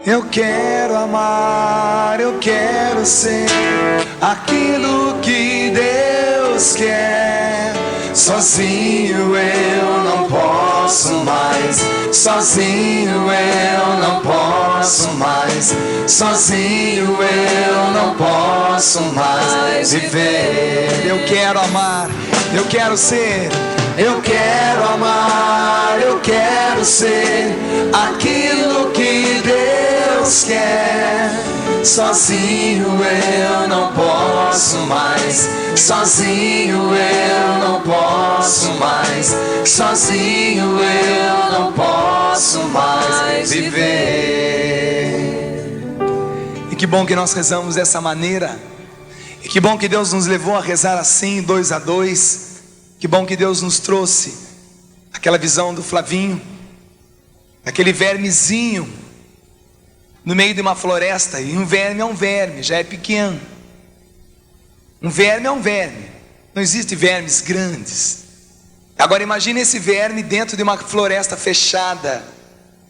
Eu quero amar, eu quero ser aquilo que Deus quer. Sozinho eu não posso mais, sozinho eu não posso mais, sozinho eu não posso mais viver. Eu quero amar, eu quero ser, eu quero amar, eu quero ser aquilo que Deus quer. Sozinho eu não posso mais, sozinho eu não posso mais, sozinho eu não posso mais viver. E que bom que nós rezamos dessa maneira. E que bom que Deus nos levou a rezar assim, 2 a 2. Que bom que Deus nos trouxe aquela visão do Flavinho, aquele vermezinho no meio de uma floresta. E um verme é um verme, já é pequeno. Um verme é um verme, não existe vermes grandes. Agora imagine esse verme dentro de uma floresta fechada.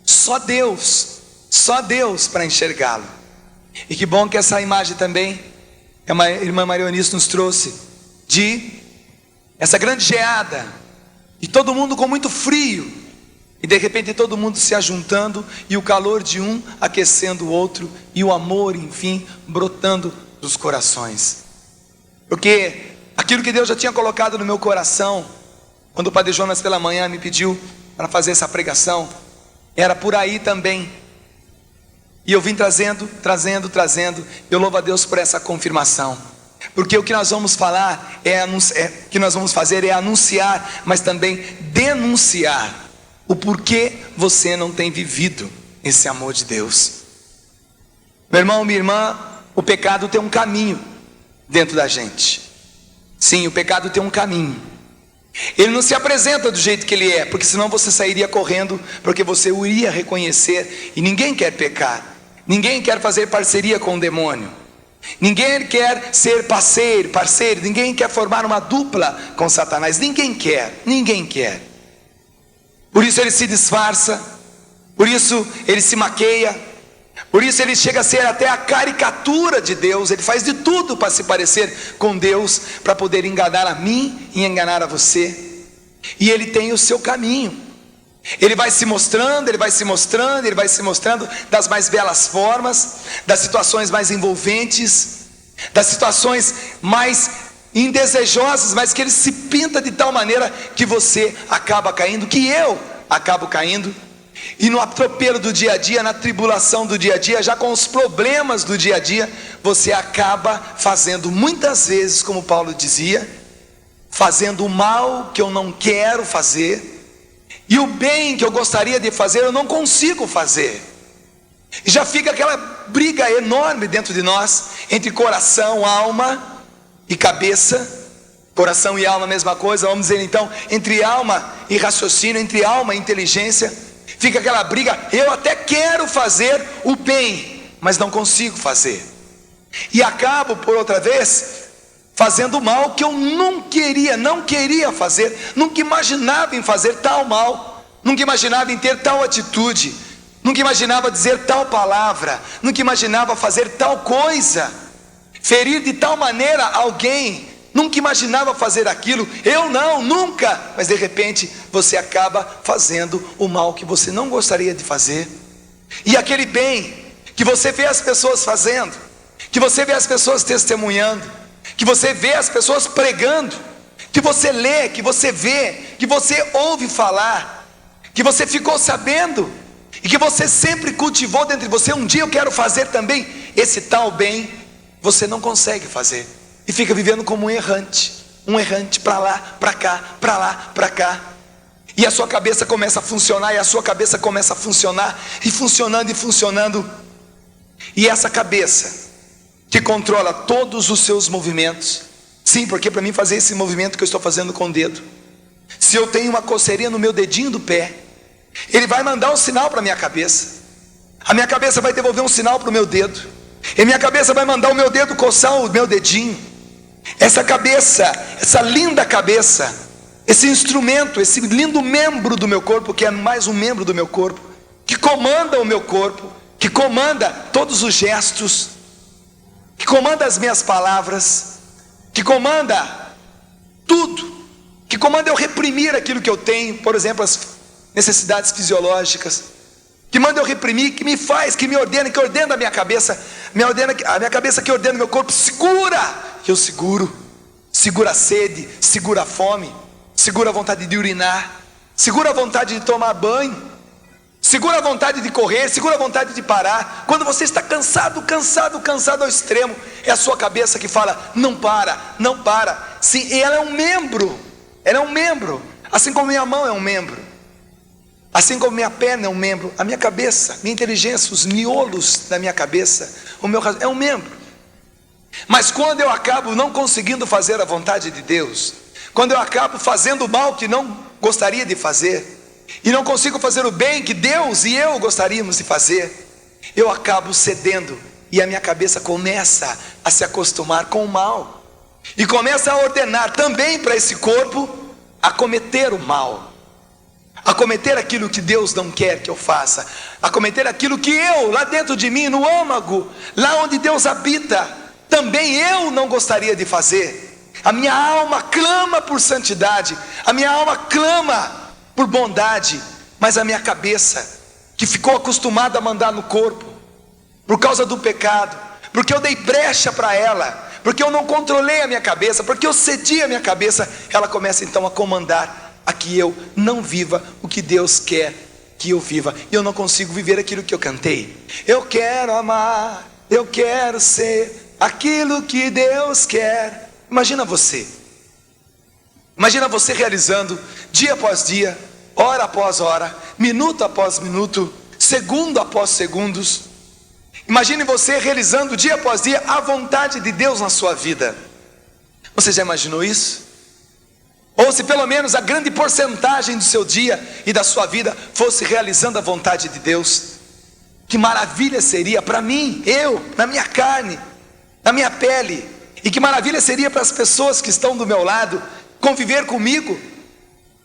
Só Deus para enxergá-lo. E que bom que essa imagem também que a irmã Marionice nos trouxe, de essa grande geada, e todo mundo com muito frio, e de repente todo mundo se ajuntando, e o calor de um aquecendo o outro, e o amor, enfim, brotando dos corações. Porque aquilo que Deus já tinha colocado no meu coração, quando o Padre Jonas pela manhã me pediu para fazer essa pregação, era por aí também. E eu vim trazendo. Eu louvo a Deus por essa confirmação. Porque o que nós vamos falar é anunciar, mas também denunciar o porquê você não tem vivido esse amor de Deus. Meu irmão, minha irmã, o pecado tem um caminho dentro da gente. Sim, o pecado tem um caminho. Ele não se apresenta do jeito que ele é, porque senão você sairia correndo, porque você o iria reconhecer. E ninguém quer pecar, ninguém quer fazer parceria com o demônio, ninguém quer ser parceiro, ninguém quer formar uma dupla com Satanás, ninguém quer. Por isso ele se disfarça, por isso ele se maqueia, por isso ele chega a ser até a caricatura de Deus. Ele faz de tudo para se parecer com Deus, para poder enganar a mim e enganar a você. E ele tem o seu caminho. Ele vai se mostrando das mais belas formas, das situações mais envolventes, das situações mais indesejosas, mas que ele se pinta de tal maneira que você acaba caindo, que eu acabo caindo. E no atropelo do dia a dia, na tribulação do dia a dia, já com os problemas do dia a dia, você acaba fazendo muitas vezes, como Paulo dizia, fazendo o mal que eu não quero fazer, e o bem que eu gostaria de fazer eu não consigo fazer. E já fica aquela briga enorme dentro de nós, entre coração, alma e cabeça. Coração e alma a mesma coisa, vamos dizer então, entre alma e raciocínio, entre alma e inteligência. Fica aquela briga, eu até quero fazer o bem, mas não consigo fazer. E acabo por outra vez fazendo o mal que eu não queria fazer, nunca imaginava em fazer tal mal, nunca imaginava em ter tal atitude, nunca imaginava dizer tal palavra, nunca imaginava fazer tal coisa, ferir de tal maneira alguém, nunca imaginava fazer aquilo, eu não, nunca, mas de repente você acaba fazendo o mal que você não gostaria de fazer. E aquele bem que você vê as pessoas fazendo, que você vê as pessoas testemunhando, que você vê as pessoas pregando, que você lê, que você vê, que você ouve falar, que você ficou sabendo, e que você sempre cultivou dentro de você, um dia eu quero fazer também esse tal bem, você não consegue fazer, e fica vivendo como um errante para lá, para cá, para lá, para cá. E a sua cabeça começa a funcionar, e funcionando, e essa cabeça que controla todos os seus movimentos. Sim, porque para mim fazer esse movimento que eu estou fazendo com o dedo, se eu tenho uma coceirinha no meu dedinho do pé, ele vai mandar um sinal para a minha cabeça, a minha cabeça vai devolver um sinal para o meu dedo, e a minha cabeça vai mandar o meu dedo coçar o meu dedinho. Essa cabeça, essa linda cabeça, esse instrumento, esse lindo membro do meu corpo, que é mais um membro do meu corpo, que comanda o meu corpo, que comanda todos os gestos, que comanda as minhas palavras, que comanda tudo, que comanda eu reprimir aquilo que eu tenho, por exemplo, as necessidades fisiológicas, que manda eu reprimir, que me faz, que me ordena, que ordena a minha cabeça, a minha cabeça que ordena o meu corpo, segura, que eu segura a sede, segura a fome, segura a vontade de urinar, segura a vontade de tomar banho, segura a vontade de correr, segura a vontade de parar. Quando você está cansado ao extremo, é a sua cabeça que fala, não para. Sim, ela é um membro, assim como minha mão é um membro, assim como minha perna é um membro, a minha cabeça, minha inteligência, os miolos da minha cabeça, é um membro. Mas quando eu acabo não conseguindo fazer a vontade de Deus, quando eu acabo fazendo o mal que não gostaria de fazer, e não consigo fazer o bem que Deus e eu gostaríamos de fazer, eu acabo cedendo, e a minha cabeça começa a se acostumar com o mal, e começa a ordenar também para esse corpo a cometer o mal, a cometer aquilo que Deus não quer que eu faça, a cometer aquilo que eu, lá dentro de mim, no âmago, lá onde Deus habita, também eu não gostaria de fazer. A minha alma clama por santidade, a minha alma clama por bondade, mas a minha cabeça, que ficou acostumada a mandar no corpo, por causa do pecado, porque eu dei brecha para ela, porque eu não controlei a minha cabeça, porque eu cedi a minha cabeça, ela começa então a comandar a que eu não viva o que Deus quer que eu viva, e eu não consigo viver aquilo que eu cantei. Eu quero amar, eu quero ser aquilo que Deus quer. Imagina você realizando dia após dia, hora após hora, minuto após minuto, segundo após segundos. Imagine você realizando dia após dia a vontade de Deus na sua vida. Você já imaginou isso? Ou se pelo menos a grande porcentagem do seu dia e da sua vida fosse realizando a vontade de Deus, que maravilha seria para mim, eu, na minha carne, na minha pele, e que maravilha seria para as pessoas que estão do meu lado, conviver comigo.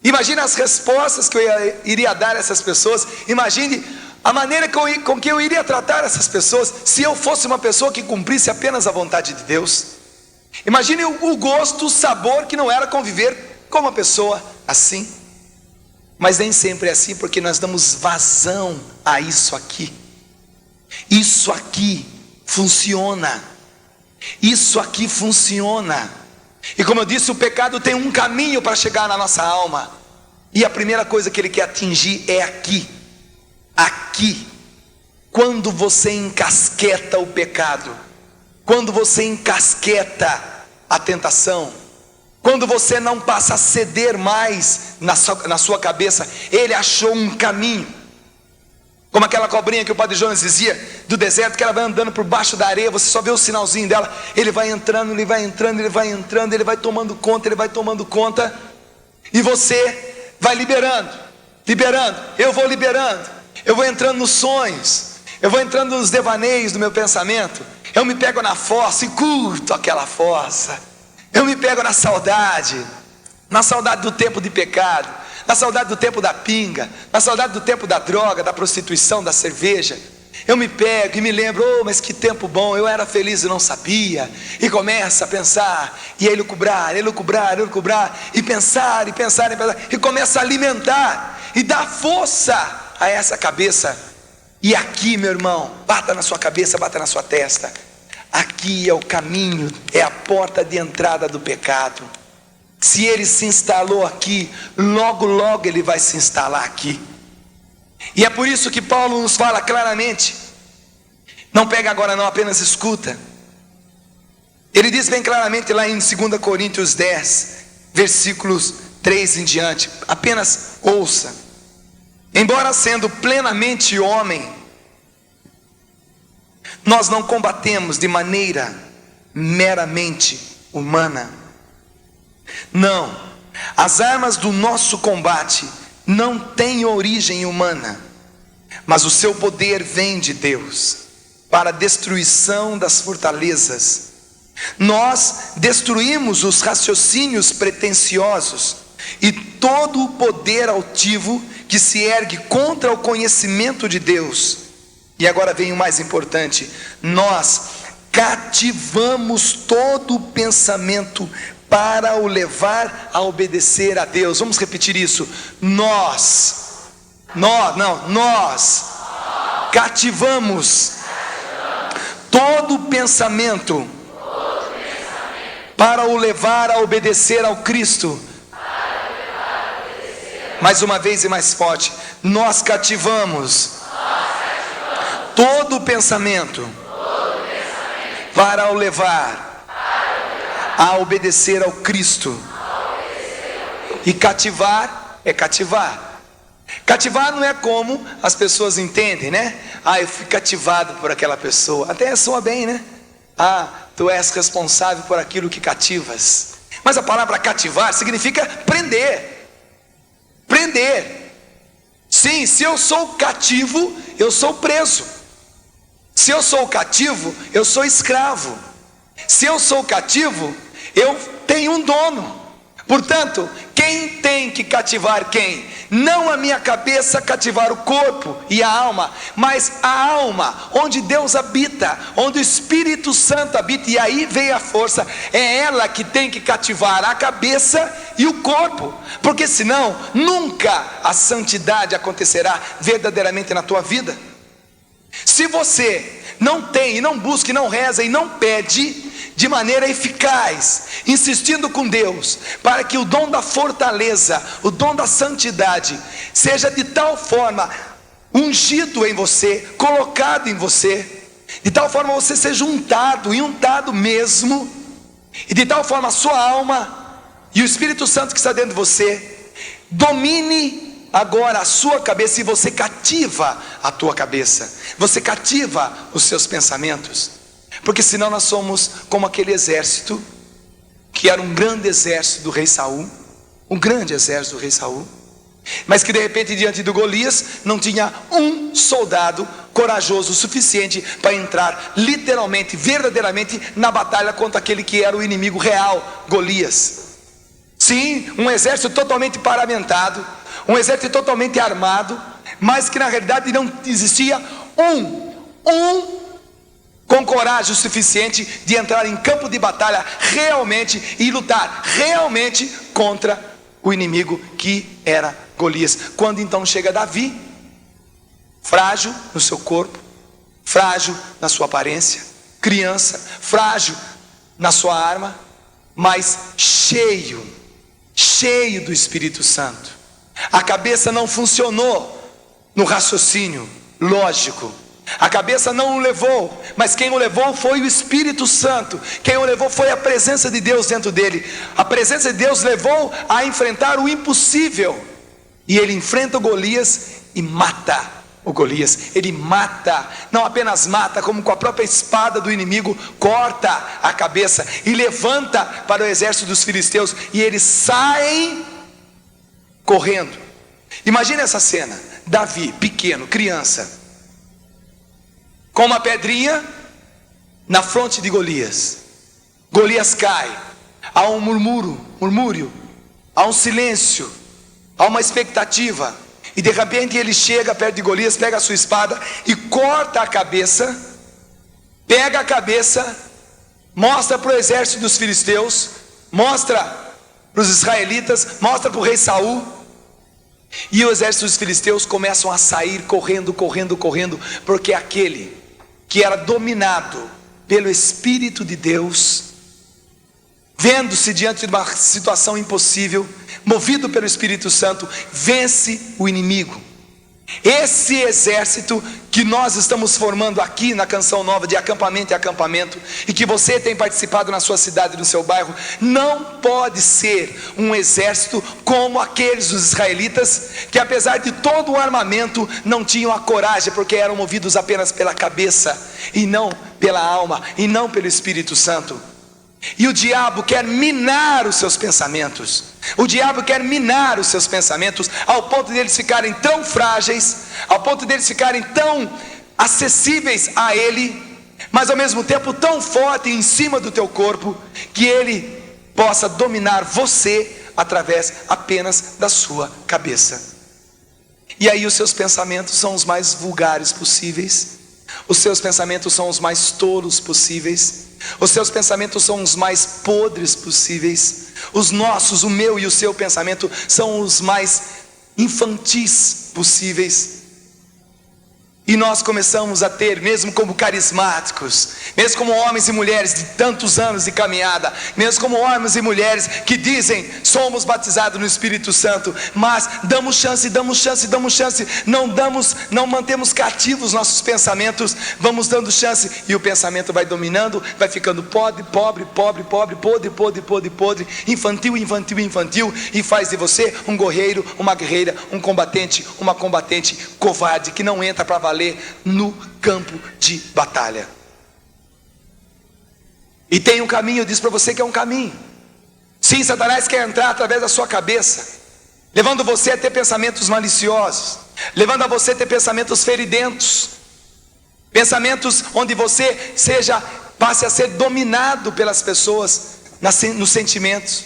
Imagine as respostas que eu iria dar a essas pessoas, imagine a maneira com que eu iria tratar essas pessoas, se eu fosse uma pessoa que cumprisse apenas a vontade de Deus. Imagine o gosto, o sabor que não era conviver com uma pessoa assim. Mas nem sempre é assim, porque nós damos vazão a isso aqui. Isso aqui funciona. Isso aqui funciona. E como eu disse, o pecado tem um caminho para chegar na nossa alma, e a primeira coisa que ele quer atingir é aqui. Aqui. Quando você encasqueta o pecado, quando você encasqueta a tentação, quando você não passa a ceder mais na sua cabeça, ele achou um caminho. Como aquela cobrinha que o Padre Jonas dizia, do deserto, que ela vai andando por baixo da areia, você só vê o sinalzinho dela, ele vai entrando, ele vai tomando conta, e você vai liberando, eu vou entrando nos sonhos, eu vou entrando nos devaneios do meu pensamento, eu me pego na fossa e curto aquela fossa, eu me pego na saudade do tempo de pecado, na saudade do tempo da pinga, na saudade do tempo da droga, da prostituição, da cerveja. Eu me pego e me lembro, mas que tempo bom, eu era feliz e não sabia. E começa a pensar, e elucubrar, e pensar, e começa a alimentar, e dar força a essa cabeça. E aqui, meu irmão, bata na sua cabeça, bata na sua testa. Aqui é o caminho, é a porta de entrada do pecado. Se ele se instalou aqui, logo ele vai se instalar aqui. E é por isso que Paulo nos fala claramente. Não pega agora não, apenas escuta. Ele diz bem claramente lá em 2 Coríntios 10, versículos 3 em diante. Apenas ouça. Embora sendo plenamente homem, nós não combatemos de maneira meramente humana. Não, as armas do nosso combate não têm origem humana, mas o seu poder vem de Deus, para a destruição das fortalezas. Nós destruímos os raciocínios pretensiosos e todo o poder altivo que se ergue contra o conhecimento de Deus, E agora vem o mais importante: nós cativamos todo o pensamento para o levar a obedecer a Deus. Vamos repetir isso. Nós cativamos todo o pensamento para o levar a obedecer ao Cristo. Mais uma vez e mais forte: nós cativamos todo o pensamento para o levar a obedecer ao Cristo. E cativar é cativar. Cativar não é como as pessoas entendem, né? Eu fui cativado por aquela pessoa. Até soa bem, né? Tu és responsável por aquilo que cativas. Mas a palavra cativar significa prender. Prender. Sim, se eu sou cativo, eu sou preso. Se eu sou cativo, eu sou escravo. Se eu sou cativo, eu tenho um dono. Portanto, quem tem que cativar quem? Não a minha cabeça cativar o corpo e a alma, mas a alma, onde Deus habita, onde o Espírito Santo habita. E aí vem a força. É ela que tem que cativar a cabeça e o corpo, porque senão nunca a santidade acontecerá verdadeiramente na tua vida. Se você não tem, e não busca, e não reza, e não pede de maneira eficaz, insistindo com Deus, para que o dom da fortaleza, o dom da santidade, seja de tal forma ungido em você, colocado em você, de tal forma você seja untado, e untado mesmo, e de tal forma a sua alma, e o Espírito Santo que está dentro de você, domine agora a sua cabeça, e você cativa a tua cabeça, você cativa os seus pensamentos, porque senão nós somos como aquele exército, que era um grande exército do rei Saul, um grande exército do rei Saul, mas que de repente diante do Golias, não tinha um soldado corajoso o suficiente para entrar literalmente, verdadeiramente na batalha contra aquele que era o inimigo real, Golias. Sim, um exército totalmente paramentado, um exército totalmente armado, mas que na realidade não existia um com coragem o suficiente de entrar em campo de batalha realmente e lutar realmente contra o inimigo que era Golias. Quando então chega Davi, frágil no seu corpo, frágil na sua aparência, criança, frágil na sua arma, mas cheio do Espírito Santo. A cabeça não funcionou no raciocínio lógico, a cabeça não o levou, mas quem o levou foi o Espírito Santo. Quem o levou foi a presença de Deus dentro dele. A presença de Deus levou a enfrentar o impossível, e ele enfrenta o Golias e mata o Golias. Ele mata, não apenas mata, como com a própria espada do inimigo corta a cabeça e levanta para o exército dos filisteus, e eles saem correndo. Imagine essa cena: Davi, pequeno, criança, com uma pedrinha na fronte de Golias. Golias cai, há um murmúrio, há um silêncio, há uma expectativa, e de repente ele chega perto de Golias, pega a sua espada e corta a cabeça, pega a cabeça, mostra para o exército dos filisteus, mostra para os israelitas, mostra para o rei Saul, e o exército dos filisteus começam a sair correndo, porque aquele que era dominado pelo Espírito de Deus, vendo-se diante de uma situação impossível, movido pelo Espírito Santo, vence o inimigo. Esse exército que nós estamos formando aqui na Canção Nova, de acampamento em acampamento, e que você tem participado na sua cidade, no seu bairro, não pode ser um exército como aqueles dos israelitas, que apesar de todo o armamento, não tinham a coragem, porque eram movidos apenas pela cabeça, e não pela alma, e não pelo Espírito Santo. E o diabo quer minar os seus pensamentos. O diabo quer minar os seus pensamentos, ao ponto de eles ficarem tão frágeis, ao ponto de eles ficarem tão acessíveis a ele, mas ao mesmo tempo tão forte em cima do teu corpo, que ele possa dominar você através apenas da sua cabeça. E aí os seus pensamentos são os mais vulgares possíveis, Os seus pensamentos são os mais tolos possíveis. Os seus pensamentos são os mais podres possíveis. Os nossos, o meu e o seu pensamento, são os mais infantis possíveis. E nós começamos a ter, mesmo como carismáticos, mesmo como homens e mulheres de tantos anos de caminhada, mesmo como homens e mulheres que dizem, somos batizados no Espírito Santo, mas damos chance, não mantemos cativos nossos pensamentos, vamos dando chance, e o pensamento vai dominando, vai ficando podre, infantil, e faz de você um guerreiro, uma guerreira, um combatente, uma combatente covarde, que não entra para valer no campo de batalha. E tem um caminho, eu disse para você que é um caminho. Sim, Satanás quer entrar através da sua cabeça, levando você a ter pensamentos maliciosos, levando a você a ter pensamentos feridentos, pensamentos onde você passe a ser dominado pelas pessoas, nos sentimentos,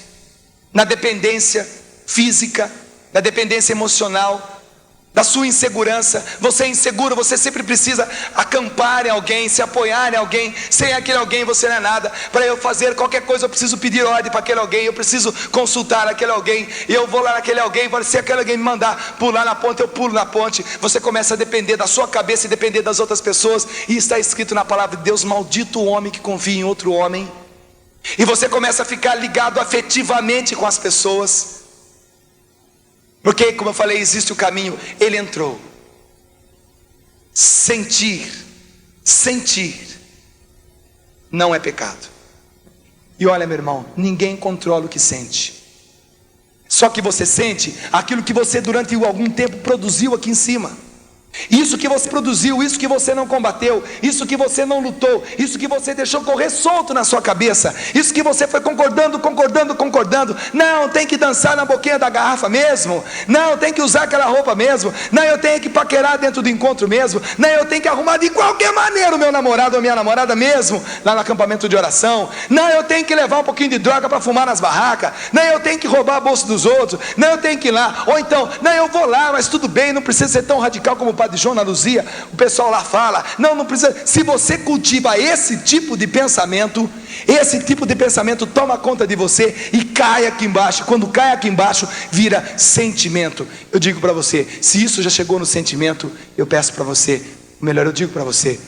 na dependência física, na dependência emocional, da sua insegurança. Você é inseguro, você sempre precisa acampar em alguém, se apoiar em alguém. Sem aquele alguém você não é nada. Para eu fazer qualquer coisa eu preciso pedir ordem para aquele alguém, eu preciso consultar aquele alguém, e eu vou lá naquele alguém, se aquele alguém me mandar pular na ponte, eu pulo na ponte. Você começa a depender da sua cabeça e depender das outras pessoas, e está escrito na palavra de Deus, maldito o homem que confia em outro homem. E você começa a ficar ligado afetivamente com as pessoas, porque, como eu falei, existe o caminho. Ele entrou. Sentir não é pecado. E olha, meu irmão, ninguém controla o que sente. Só que você sente aquilo que você durante algum tempo produziu aqui em cima. Isso que você produziu, isso que você não combateu, isso que você não lutou, isso que você deixou correr solto na sua cabeça, isso que você foi concordando, não, tem que dançar na boquinha da garrafa mesmo, não, tem que usar aquela roupa mesmo, não, eu tenho que paquerar dentro do encontro mesmo, não, eu tenho que arrumar de qualquer maneira o meu namorado ou minha namorada mesmo, lá no acampamento de oração, não, eu tenho que levar um pouquinho de droga para fumar nas barracas, não, eu tenho que roubar a bolsa dos outros, não, eu tenho que ir lá, ou então, não, eu vou lá, mas tudo bem, não precisa ser tão radical como o Padre João na Luzia, o pessoal lá fala, não precisa. Se você cultiva esse tipo de pensamento toma conta de você e cai aqui embaixo. Quando cai aqui embaixo, vira sentimento. Eu digo para você, se isso já chegou no sentimento, eu peço para você, melhor, eu digo para você,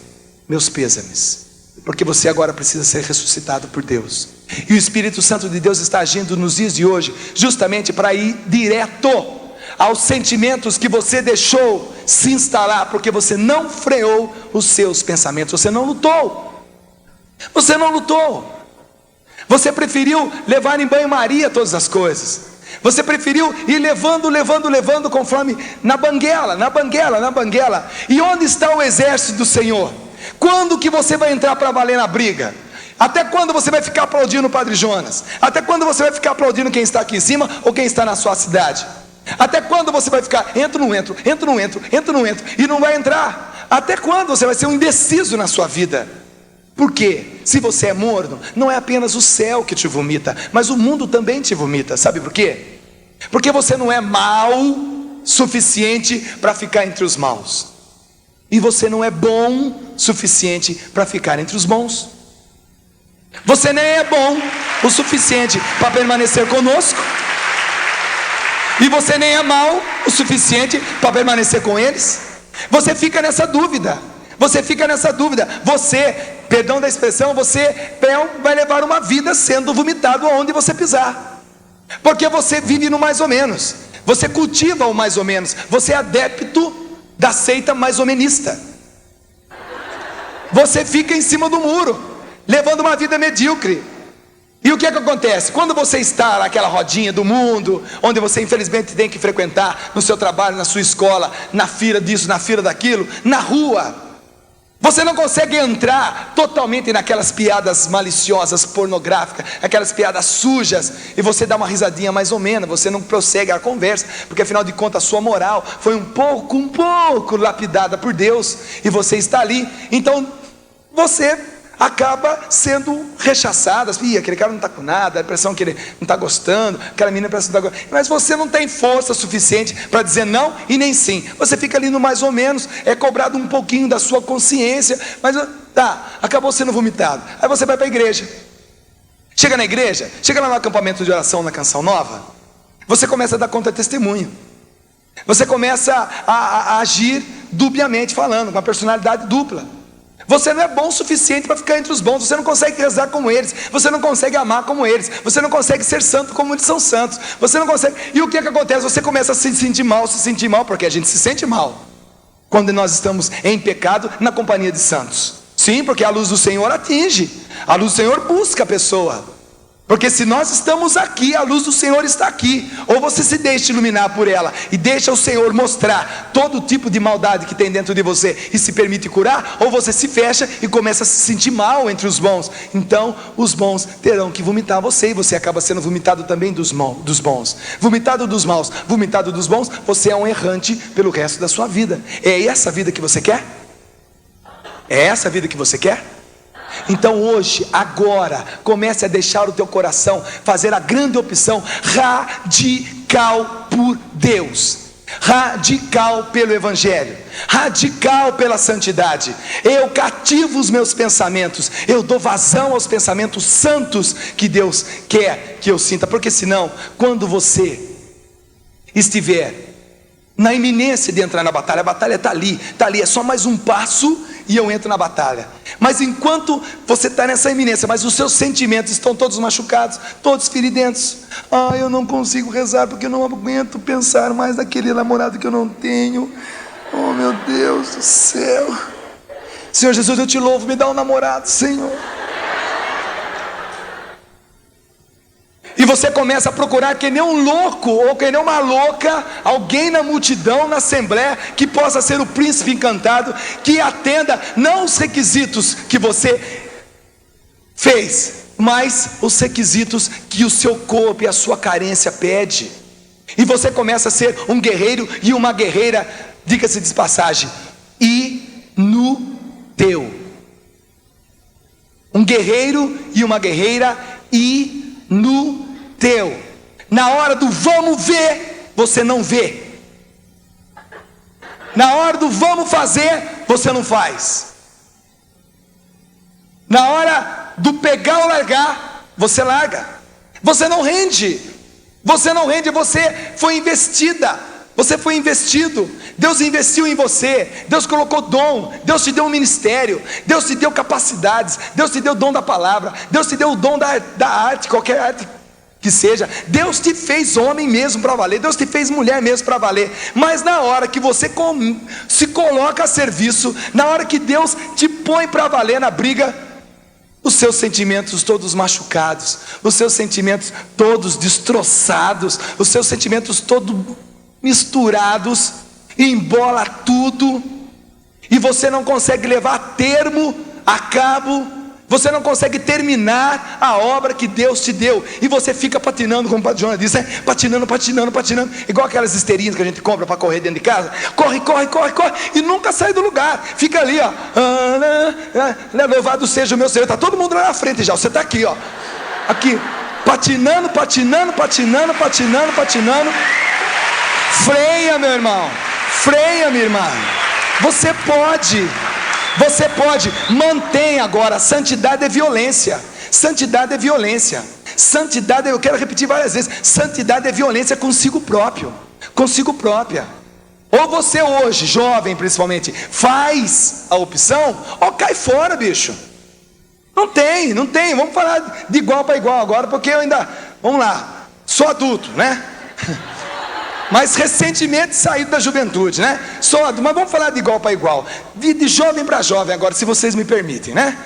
meus pêsames, porque você agora precisa ser ressuscitado por Deus, e o Espírito Santo de Deus está agindo nos dias de hoje, justamente para ir direto aos sentimentos que você deixou se instalar, porque você não freou os seus pensamentos, você não lutou, você preferiu levar em banho-maria todas as coisas, você preferiu ir levando conforme na banguela, e onde está o exército do Senhor? Quando que você vai entrar para valer na briga? Até quando você vai ficar aplaudindo o Padre Jonas? Até quando você vai ficar aplaudindo quem está aqui em cima ou quem está na sua cidade? Até quando você vai ficar, entro, não entro, e não vai entrar? Até quando você vai ser um indeciso na sua vida? Porque se você é morno, não é apenas o céu que te vomita, mas o mundo também te vomita. Sabe por quê? Porque você não é mau suficiente para ficar entre os maus, e você não é bom suficiente para ficar entre os bons. Você nem é bom o suficiente para permanecer conosco, e você nem é mau o suficiente para permanecer com eles. Você fica nessa dúvida. Você, perdão da expressão, você vai levar uma vida sendo vomitado aonde você pisar. Porque você vive no mais ou menos. Você cultiva o mais ou menos. Você é adepto da seita mais ou menista. Você fica em cima do muro, levando uma vida medíocre. E o que é que acontece? Quando você está naquela rodinha do mundo, onde você infelizmente tem que frequentar, no seu trabalho, na sua escola, na fila disso, na fila daquilo, na rua, você não consegue entrar totalmente naquelas piadas maliciosas, pornográficas, aquelas piadas sujas, e você dá uma risadinha mais ou menos, você não prossegue a conversa, porque afinal de contas a sua moral foi um pouco lapidada por Deus, e você está ali. Então você acaba sendo rechaçada. Ih, aquele cara não está com nada, a impressão que ele não está gostando, aquela menina parece que não está gostando. Mas você não tem força suficiente para dizer não e nem sim. Você fica ali no mais ou menos, é cobrado um pouquinho da sua consciência, mas tá, acabou sendo vomitado. Aí você vai para a igreja. Chega na igreja, chega lá no acampamento de oração na Canção Nova, você começa a dar contra-testemunho. Você começa a agir dubiamente falando, com a personalidade dupla. Você não é bom o suficiente para ficar entre os bons. Você não consegue rezar como eles. Você não consegue amar como eles. Você não consegue ser santo como eles são santos. Você não consegue. E o que é que acontece? Você começa a se sentir mal, porque a gente se sente mal quando nós estamos em pecado na companhia de santos. Sim, porque a luz do Senhor atinge. A luz do Senhor busca a pessoa. Porque se nós estamos aqui, a luz do Senhor está aqui. Ou você se deixa iluminar por ela e deixa o Senhor mostrar todo tipo de maldade que tem dentro de você e se permite curar, ou você se fecha e começa a se sentir mal entre os bons. Então os bons terão que vomitar você, e você acaba sendo vomitado também dos bons. Vomitado dos maus, vomitado dos bons, você é um errante pelo resto da sua vida. É essa vida que você quer? É essa vida que você quer? Então hoje, agora, comece a deixar o teu coração fazer a grande opção radical por Deus, radical pelo Evangelho, radical pela santidade. Eu cativo os meus pensamentos, eu dou vazão aos pensamentos santos que Deus quer que eu sinta, porque senão, quando você estiver na iminência de entrar na batalha, a batalha está ali, é só mais um passo e eu entro na batalha. Mas enquanto você está nessa iminência, mas os seus sentimentos estão todos machucados, todos feridentos. Eu não consigo rezar porque eu não aguento pensar mais naquele namorado que eu não tenho. Oh meu Deus do céu, Senhor Jesus, eu te louvo, me dá um namorado, Senhor. E você começa a procurar que nem um louco ou que nem uma louca, alguém na multidão, na assembleia, que possa ser o príncipe encantado, que atenda não os requisitos que você fez, mas os requisitos que o seu corpo e a sua carência pede. E você começa a ser um guerreiro e uma guerreira, diga-se de passagem, inútil. Um guerreiro e uma guerreira inútil. Na hora do vamos ver, você não vê. Na hora do vamos fazer, você não faz. Na hora do pegar ou largar, você larga. Você não rende. Você não rende, você foi investida. Você foi investido. Deus investiu em você. Deus colocou dom. Deus te deu um ministério. Deus te deu capacidades. Deus te deu o dom da palavra. Deus te deu o dom da arte, qualquer arte que seja. Deus te fez homem mesmo para valer. Deus te fez mulher mesmo para valer. Mas na hora que você se coloca a serviço, na hora que Deus te põe para valer na briga, os seus sentimentos todos machucados, os seus sentimentos todos destroçados, os seus sentimentos todos misturados, embola tudo, e você não consegue levar a termo, a cabo, você não consegue terminar a obra que Deus te deu, e você fica patinando, como o Padre Jonas disse, patinando, igual aquelas esteirinhas que a gente compra para correr dentro de casa, corre, e nunca sai do lugar, fica ali, ó, louvado seja o meu Senhor, está todo mundo lá na frente já, você está aqui, ó, aqui, patinando, freia, meu irmão, freia, minha irmã, você pode, mantém agora. Santidade é violência, santidade, eu quero repetir várias vezes, santidade é violência consigo própria. Ou você hoje, jovem principalmente, faz a opção, ou cai fora, bicho. Não tem, vamos falar de igual para igual agora, porque eu ainda, vamos lá, sou adulto, né? Mas recentemente saído da juventude, né? Mas vamos falar de igual para igual, de jovem para jovem agora, se vocês me permitem, né?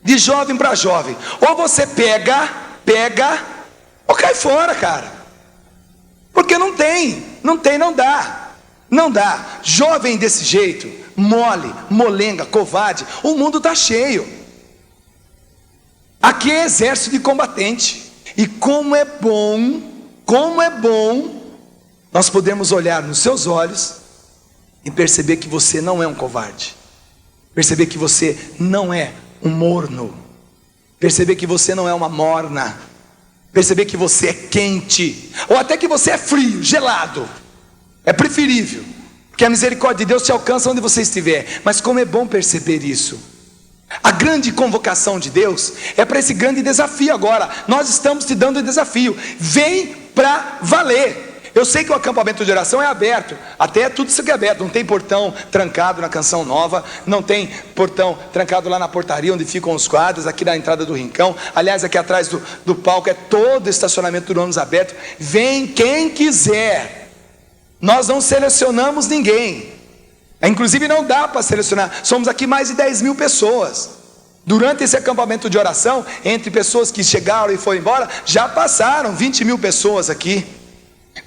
De jovem para jovem, ou você pega, ou cai fora, cara. Porque não dá. Jovem desse jeito, mole, molenga, covarde, o mundo está cheio. Aqui é exército de combatente. E como é bom nós podemos olhar nos seus olhos e perceber que você não é um covarde, perceber que você não é um morno, perceber que você não é uma morna, perceber que você é quente, ou até que você é frio, gelado. É preferível, porque a misericórdia de Deus te alcança onde você estiver. Mas como é bom perceber isso. A grande convocação de Deus é para esse grande desafio agora. Nós estamos te dando o desafio. Vem para valer. Eu sei que o acampamento de oração é aberto, até tudo isso aqui é aberto. Não tem portão trancado na Canção Nova, não tem portão trancado lá na portaria onde ficam os quadros, aqui na entrada do rincão. Aliás, aqui atrás do palco é todo o estacionamento do ônibus aberto. Vem quem quiser. Nós não selecionamos ninguém. Inclusive não dá para selecionar. Somos aqui mais de 10 mil pessoas. Durante esse acampamento de oração, entre pessoas que chegaram e foram embora, já passaram 20 mil pessoas aqui.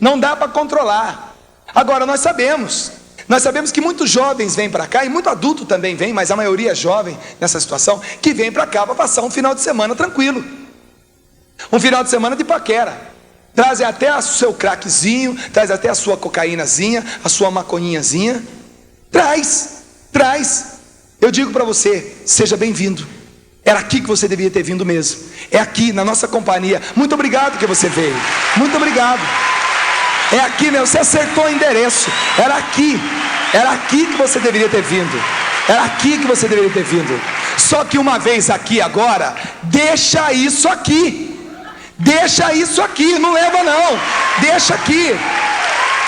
Não dá para controlar. Agora nós sabemos que muitos jovens vêm para cá, e muito adulto também vem, mas a maioria é jovem nessa situação, que vem para cá para passar um final de semana tranquilo, um final de semana de paquera. Traz até o seu crackzinho, traz até a sua cocaínazinha, a sua maconhinhazinha. Traz. Eu digo para você, seja bem-vindo. Era aqui que você devia ter vindo mesmo. É aqui, na nossa companhia. Muito obrigado que você veio. Muito obrigado. É aqui, meu, você acertou o endereço. Era aqui que você deveria ter vindo. Era aqui que você deveria ter vindo. Só que uma vez aqui agora, deixa isso aqui. Deixa isso aqui, não leva não. Deixa aqui.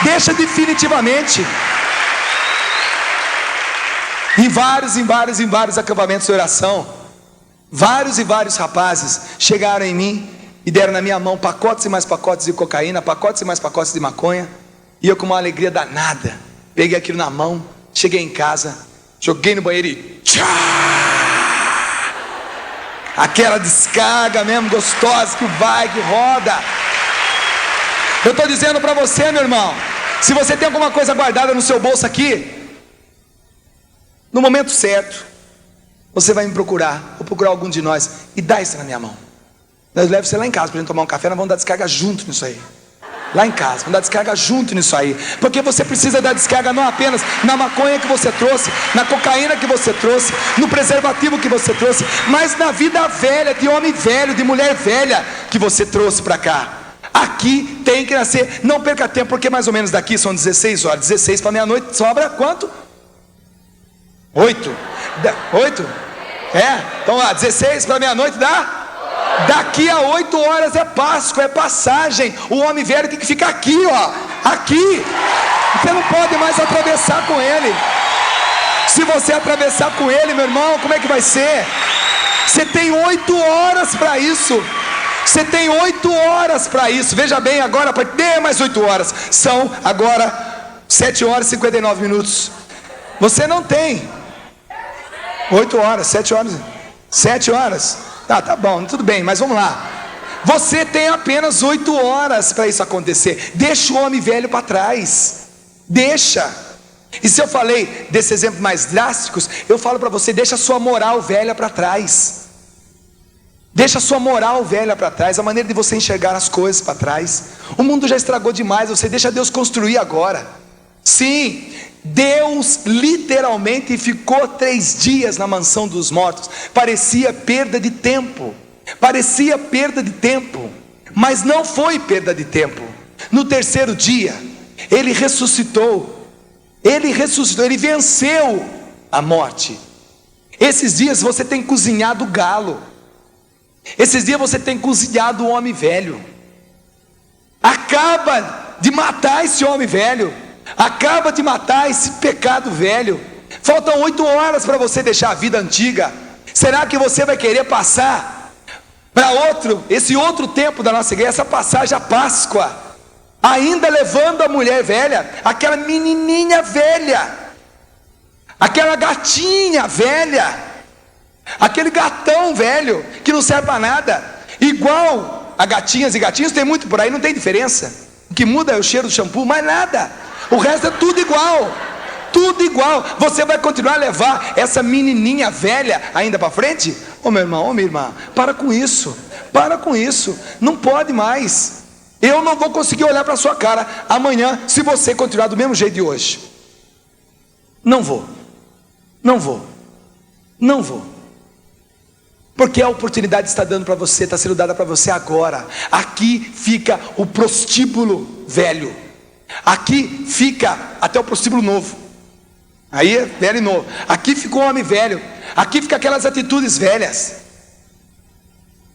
Deixa definitivamente. Em vários acampamentos de oração, vários e vários rapazes chegaram em mim e deram na minha mão pacotes e mais pacotes de cocaína, pacotes e mais pacotes de maconha. E eu, com uma alegria danada, peguei aquilo na mão, cheguei em casa, joguei no banheiro e tchá! Aquela descarga mesmo gostosa, que vai, que roda. Eu estou dizendo para você, meu irmão, se você tem alguma coisa guardada no seu bolso aqui, no momento certo, você vai me procurar, ou procurar algum de nós, e dá isso na minha mão. Nós levamos você lá em casa para a gente tomar um café, nós vamos dar descarga junto nisso aí. Lá em casa, vamos dar descarga junto nisso aí. Porque você precisa dar descarga não apenas na maconha que você trouxe, na cocaína que você trouxe, no preservativo que você trouxe, mas na vida velha, de homem velho, de mulher velha, que você trouxe para cá. Aqui tem que nascer. Não perca tempo, porque mais ou menos daqui são 16 horas. 16 para meia-noite, sobra quanto? 8? Então lá, 16 para meia-noite dá? Daqui a 8 horas é Páscoa, é passagem. O homem velho tem que ficar aqui, ó. Aqui. Você não pode mais atravessar com ele. Se você atravessar com ele, meu irmão, como é que vai ser? Você tem 8 horas para isso. Você tem 8 horas para isso. Veja bem, agora, dê mais 8 horas. São agora 7 horas e 59 minutos. Você não tem 8 horas, 7 horas. 7 horas. Tá bom, tudo bem, mas vamos lá. Você tem apenas 8 horas para isso acontecer. Deixa o homem velho para trás. Deixa. E se eu falei desses exemplos mais drásticos, eu falo para você, deixa a sua moral velha para trás. Deixa a sua moral velha para trás, a maneira de você enxergar as coisas para trás. O mundo já estragou demais, você deixa Deus construir agora. Sim, Deus literalmente ficou 3 dias na mansão dos mortos. Parecia perda de tempo. Mas não foi perda de tempo. No 3º dia, Ele ressuscitou. Ele venceu a morte. Esses dias você tem cozinhado o galo. Esses dias você tem cozinhado o homem velho. Acaba de matar esse homem velho. Acaba de matar esse pecado velho. Faltam 8 horas para você deixar a vida antiga. Será que você vai querer passar para esse outro tempo da nossa igreja, essa passagem à Páscoa, ainda levando a mulher velha, aquela menininha velha, aquela gatinha velha, aquele gatão velho que não serve para nada, igual a gatinhas e gatinhos, tem muito por aí, não tem diferença. O que muda é o cheiro do shampoo, mais nada. O resto é tudo igual. Tudo igual. Você vai continuar a levar essa menininha velha ainda para frente? Ô meu irmão, ô minha irmã, para com isso. Para com isso. Não pode mais. Eu não vou conseguir olhar para a sua cara amanhã se você continuar do mesmo jeito de hoje. Não vou. Porque a oportunidade está dando para você, está sendo dada para você agora. Aqui fica o prostíbulo velho. Aqui fica até o prostíbulo novo. Aí é velho e novo. Aqui fica o homem velho. Aqui fica aquelas atitudes velhas.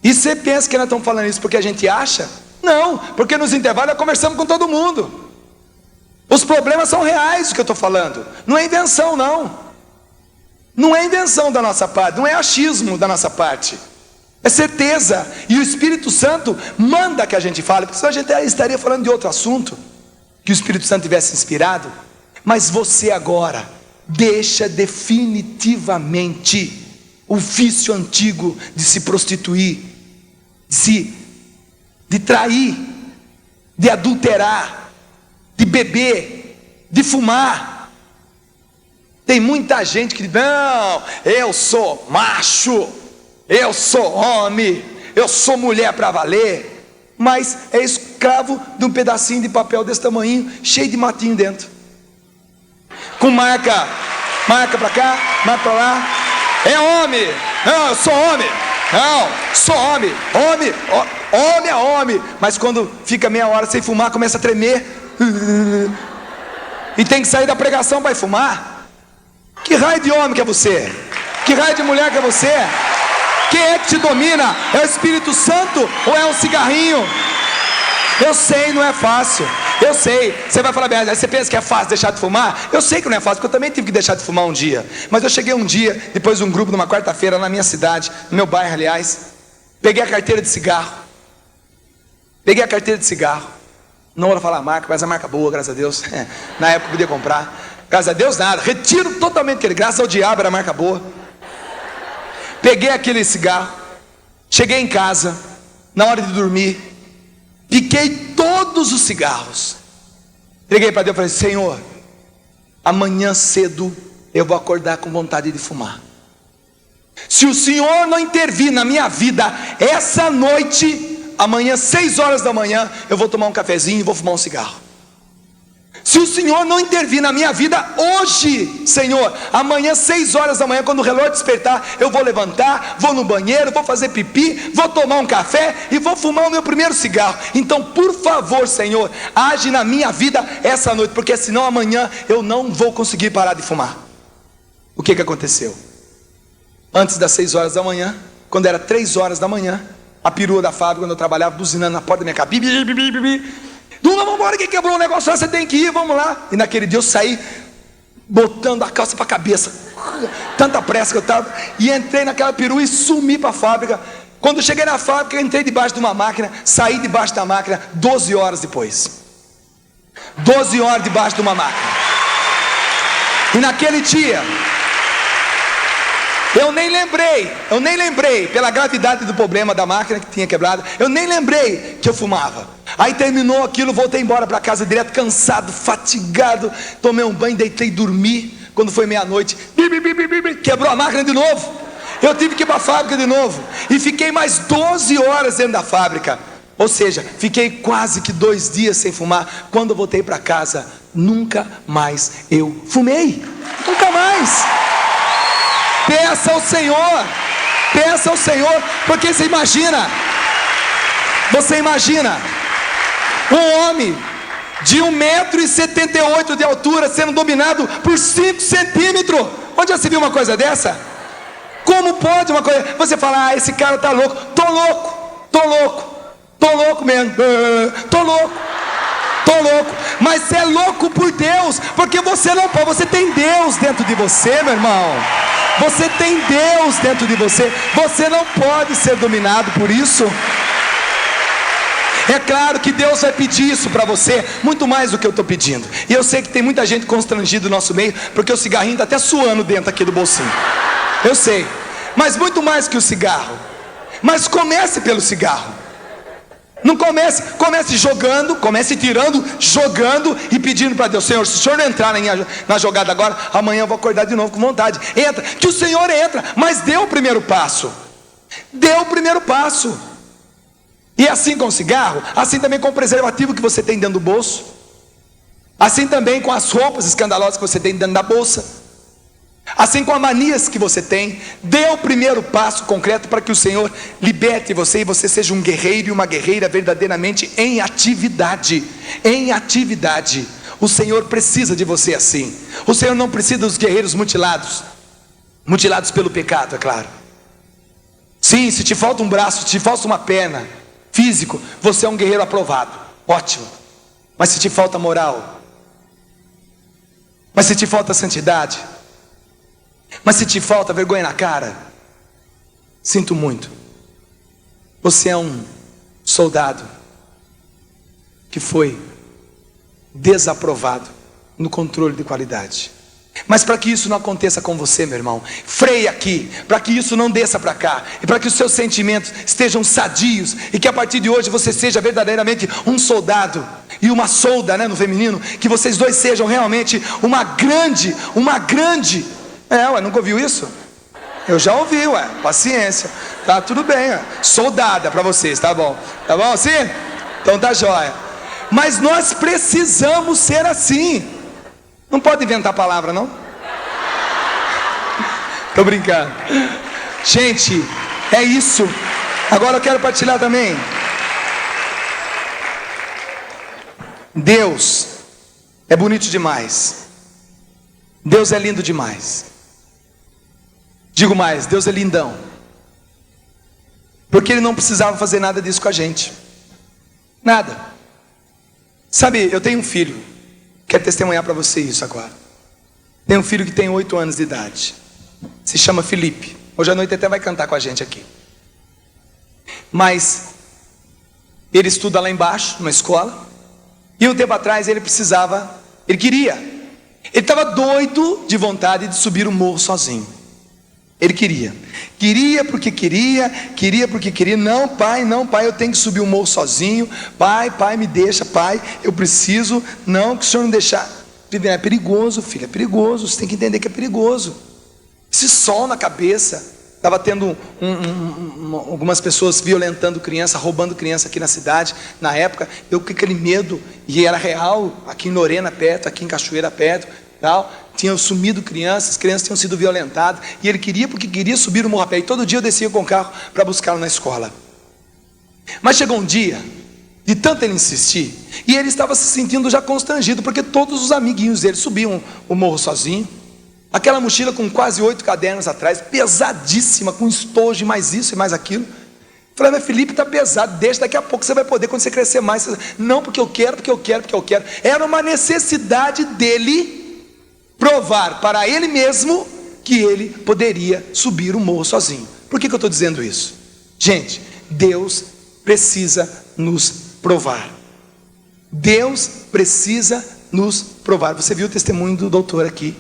E você pensa que nós estamos falando isso porque a gente acha? Não, porque nos intervalos nós conversamos com todo mundo. Os problemas são reais, o que eu estou falando. Não é invenção, não. Não é invenção da nossa parte, não é achismo da nossa parte. É certeza. E o Espírito Santo manda que a gente fale, porque senão a gente estaria falando de outro assunto, que o Espírito Santo tivesse inspirado. Mas você agora deixa definitivamente o vício antigo de se prostituir, de trair, de adulterar, de beber, de fumar. Tem muita gente que diz: não, eu sou macho, eu sou homem, eu sou mulher para valer, mas é escravo de um pedacinho de papel desse tamanho, cheio de matinho dentro, com marca para cá, marca para lá. É homem, não, eu sou homem, não, sou homem, homem é homem, mas quando fica meia hora sem fumar, começa a tremer, e tem que sair da pregação para ir fumar. Que raio de homem que é você? Que raio de mulher que é você? Quem é que te domina? É o Espírito Santo ou é um cigarrinho? Eu sei, não é fácil. Eu sei. Você vai falar bem, você pensa que é fácil deixar de fumar? Eu sei que não é fácil, porque eu também tive que deixar de fumar um dia. Mas eu cheguei um dia, depois de um grupo, numa quarta-feira, na minha cidade, no meu bairro, aliás. Peguei a carteira de cigarro. Não vou falar a marca, mas a marca boa, graças a Deus. Na época eu podia comprar. Graças a Deus nada, retiro totalmente aquele, graças ao diabo, era marca boa. Peguei aquele cigarro, cheguei em casa, na hora de dormir, piquei todos os cigarros, entreguei para Deus e falei: Senhor, amanhã cedo eu vou acordar com vontade de fumar. Se o Senhor não intervir na minha vida essa noite, amanhã 6 horas da manhã eu vou tomar um cafezinho e vou fumar um cigarro. Se o Senhor não intervir na minha vida hoje, Senhor, amanhã 6 horas da manhã, quando o relógio despertar, eu vou levantar, vou no banheiro, vou fazer pipi, vou tomar um café e vou fumar o meu primeiro cigarro. Então, por favor, Senhor, age na minha vida essa noite, porque senão amanhã eu não vou conseguir parar de fumar. O que aconteceu? Antes das 6 horas da manhã, quando era 3 horas da manhã, a perua da fábrica, quando eu trabalhava, buzinando na porta da minha casa, Duma, vamos embora, que quebrou um negócio, você tem que ir, vamos lá. E naquele dia eu saí botando a calça para a cabeça, tanta pressa que eu estava, e entrei naquela perua e sumi para a fábrica. Quando eu cheguei na fábrica, eu entrei debaixo de uma máquina, saí debaixo da máquina 12 horas depois. 12 horas debaixo de uma máquina. E naquele dia eu nem lembrei, pela gravidade do problema da máquina que tinha quebrado, eu nem lembrei que eu fumava. Aí terminou aquilo, voltei embora para casa direto, cansado, fatigado, tomei um banho, deitei e dormi. Quando foi meia-noite, quebrou a máquina de novo. Eu tive que ir para a fábrica de novo, e fiquei mais 12 horas dentro da fábrica. Ou seja, fiquei quase que 2 dias sem fumar. Quando eu voltei para casa, nunca mais eu fumei, nunca mais. Peça ao Senhor, porque você imagina um homem de 1,78 m de altura sendo dominado por 5 centímetros. Onde já se viu uma coisa dessa? Como pode uma coisa? Você fala: esse cara está louco. Tô louco mesmo, tô louco, mas você é louco por Deus, porque você não pode, você tem Deus dentro de você, meu irmão. Você tem Deus dentro de você, você não pode ser dominado por isso. É claro que Deus vai pedir isso para você, muito mais do que eu estou pedindo. E eu sei que tem muita gente constrangida no nosso meio, porque o cigarrinho está até suando dentro aqui do bolsinho. Eu sei, mas muito mais que o cigarro. Mas comece pelo cigarro. Não comece jogando, comece tirando, jogando e pedindo para Deus: Senhor, se o Senhor não entrar na jogada agora, amanhã eu vou acordar de novo com vontade. Entra, que o Senhor entra, mas dê o primeiro passo. E assim com o cigarro, assim também com o preservativo que você tem dentro do bolso, assim também com as roupas escandalosas que você tem dentro da bolsa. assim como manias que você tem. Dê o primeiro passo concreto para que o Senhor liberte você e você seja um guerreiro e uma guerreira verdadeiramente em atividade. Em atividade. O Senhor precisa de você assim. O Senhor não precisa dos guerreiros mutilados. Mutilados pelo pecado, é claro. Sim, se te falta um braço, se te falta uma perna, físico, você é um guerreiro aprovado. Ótimo. Mas se te falta moral, mas se te falta santidade, mas se te falta vergonha na cara, sinto muito. Você é um soldado que foi desaprovado no controle de qualidade. Mas para que isso não aconteça com você, meu irmão, freie aqui, para que isso não desça para cá, e para que os seus sentimentos estejam sadios, e que a partir de hoje você seja verdadeiramente um soldado e uma solda, no feminino, que vocês dois sejam realmente uma grande, nunca ouviu isso? Eu já ouvi, paciência, tá tudo bem, soldada para vocês, tá bom assim? Então tá jóia. Mas nós precisamos ser assim. Não pode inventar palavra, não? Tô brincando. Gente, é isso. Agora eu quero partilhar também. Deus é bonito demais. Deus é lindo demais. Digo mais, Deus é lindão. Porque Ele não precisava fazer nada disso com a gente. Nada. Sabe, eu tenho um filho. Quero testemunhar para você isso agora. Tem um filho que tem 8 anos de idade. Se chama Felipe. Hoje à noite até vai cantar com a gente aqui. Mas ele estuda lá embaixo, numa escola. E um tempo atrás ele queria. Ele estava doido de vontade de subir o morro sozinho. Ele queria porque queria. Não pai, eu tenho que subir o morro sozinho. Pai, me deixa, pai, eu preciso. Não, que o senhor não deixar. É perigoso, filho, é perigoso. Você tem que entender que é perigoso. Esse sol na cabeça. Estava tendo algumas pessoas violentando criança, roubando criança aqui na cidade. Na época, eu com aquele medo, e era real, aqui em Lorena perto, aqui em Cachoeira perto, tal. Tinham sumido crianças, as crianças tinham sido violentadas, e ele queria porque queria subir o morro a pé, e todo dia eu descia com o carro para buscá-lo na escola. Mas chegou um dia, de tanto ele insistir, e ele estava se sentindo já constrangido, porque todos os amiguinhos dele subiam o morro sozinho, aquela mochila com quase 8 cadernos atrás, pesadíssima, com estojo, mais isso e mais aquilo. Falei, mas Felipe está pesado, deixa, daqui a pouco você vai poder, quando você crescer mais. Não, porque eu quero. Era uma necessidade dele provar para ele mesmo que ele poderia subir o morro sozinho. Por que eu estou dizendo isso? Gente, Deus precisa nos provar. Deus precisa nos provar. Você viu o testemunho do doutor aqui?